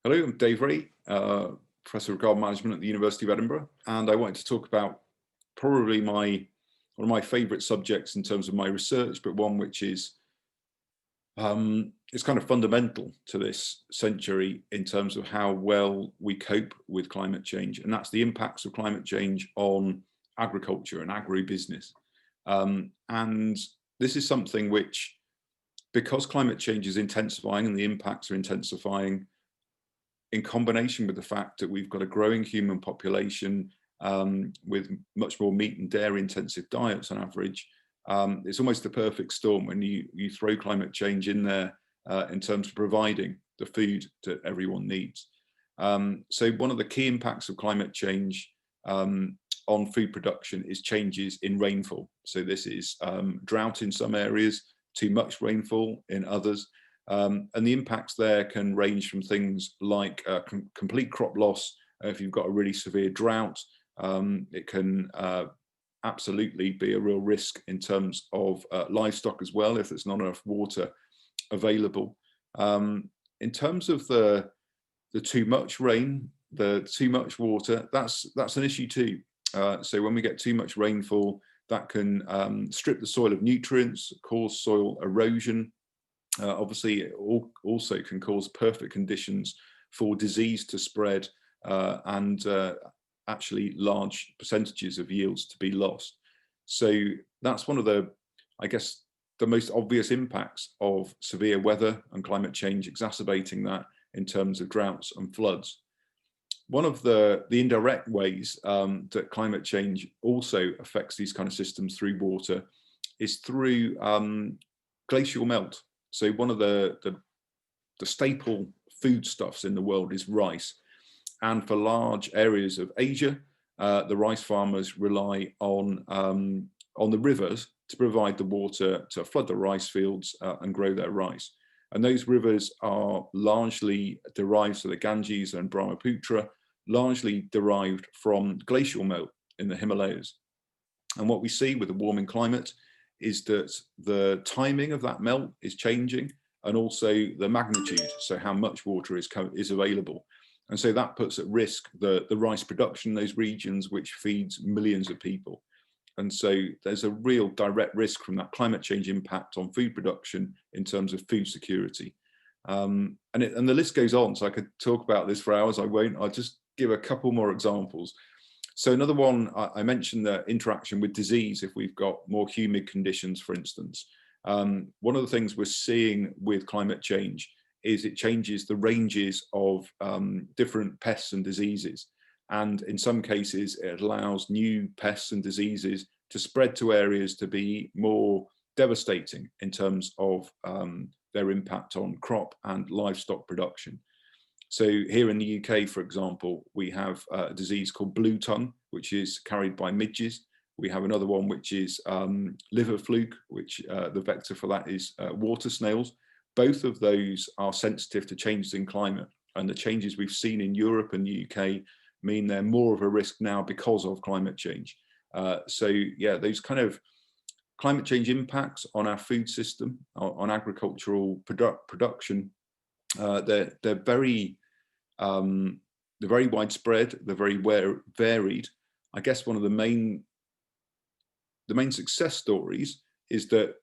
Hello, I'm Dave Reay, Professor of Garden Management at the University of Edinburgh, and I wanted to talk about probably one of my favourite subjects in terms of my research, but one which is kind of fundamental to this century in terms of how well we cope with climate change, and that's the impacts of climate change on agriculture and agribusiness. And this is something which, because climate change is intensifying and the impacts are intensifying, in combination with the fact that we've got a growing human population with much more meat and dairy intensive diets on average, it's almost the perfect storm when you throw climate change in there in terms of providing the food that everyone needs. So one of the key impacts of climate change on food production is changes in rainfall. So this is drought in some areas, too much rainfall in others. And the impacts there can range from things like complete crop loss. If you've got a really severe drought, it can absolutely be a real risk in terms of livestock as well, if there's not enough water available. In terms of the too much rain, the too much water, that's an issue too. So when we get too much rainfall, that can strip the soil of nutrients, cause soil erosion. Obviously, it also can cause perfect conditions for disease to spread and actually large percentages of yields to be lost. So that's one of the, I guess, the most obvious impacts of severe weather and climate change exacerbating that in terms of droughts and floods. One of the indirect ways that climate change also affects these kind of systems through water is through glacial melt. So one of the staple foodstuffs in the world is rice. And for large areas of Asia, the rice farmers rely on the rivers to provide the water to flood the rice fields and grow their rice. And those rivers are largely derived, so the Ganges and Brahmaputra, largely derived from glacial melt in the Himalayas. And what we see with the warming climate is that the timing of that melt is changing, and also the magnitude, so how much water is available. And so that puts at risk the rice production in those regions, which feeds millions of people. And so there's a real direct risk from that climate change impact on food production in terms of food security. And the list goes on, so I could talk about this for hours. I won't. I'll just give a couple more examples. So another one, I mentioned the interaction with disease if we've got more humid conditions, for instance. One of the things we're seeing with climate change is it changes the ranges of different pests and diseases. And in some cases, it allows new pests and diseases to spread to areas to be more devastating in terms of their impact on crop and livestock production. So here in the UK, for example, we have a disease called blue tongue, which is carried by midges. We have another one, which is liver fluke, which the vector for that is water snails. Both of those are sensitive to changes in climate, and the changes we've seen in Europe and the UK mean they're more of a risk now because of climate change. So yeah, those kind of climate change impacts on our food system, on agricultural production, they're very widespread, they're very varied. I guess one of the main success stories is that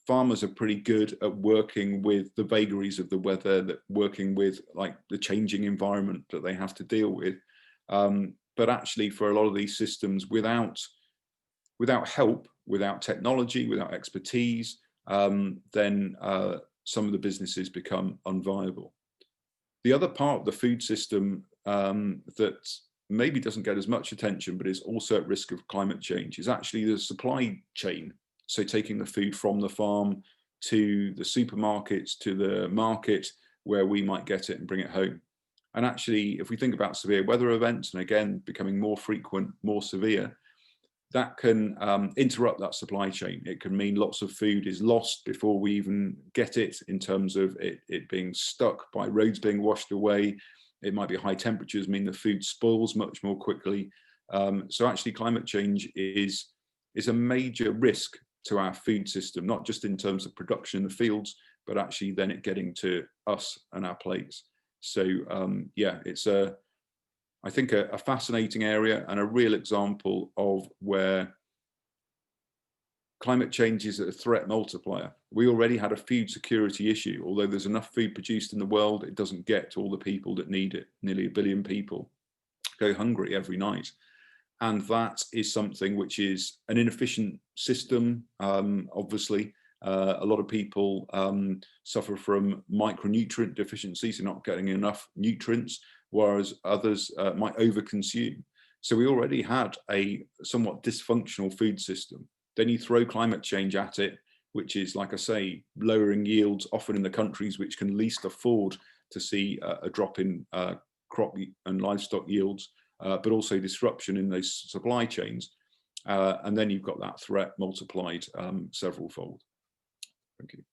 farmers are pretty good at working with the vagaries of the weather, that working with like the changing environment that they have to deal with. But actually for a lot of these systems, without help, without technology, without expertise, then some of the businesses become unviable. The other part of the food system that maybe doesn't get as much attention, but is also at risk of climate change, is actually the supply chain. So taking the food from the farm to the supermarkets, to the market where we might get it and bring it home. And actually, if we think about severe weather events, and again, becoming more frequent, more severe, that can interrupt that supply chain. It can mean lots of food is lost before we even get it, in terms of it being stuck by roads being washed away. It might be high temperatures mean the food spoils much more quickly. So actually climate change is a major risk to our food system, not just in terms of production in the fields, but actually then it getting to us and our plates. So yeah, it's I think a fascinating area and a real example of where climate change is a threat multiplier. We already had a food security issue. Although there's enough food produced in the world, it doesn't get to all the people that need it. Nearly 1 billion people go hungry every night. And that is something which is an inefficient system, obviously. A lot of people suffer from micronutrient deficiencies, so not getting enough nutrients, whereas others might overconsume. So we already had a somewhat dysfunctional food system. Then you throw climate change at it, which is, like I say, lowering yields, often in the countries which can least afford to see a drop in crop and livestock yields, but also disruption in those supply chains. And then you've got that threat multiplied several fold. Thank you.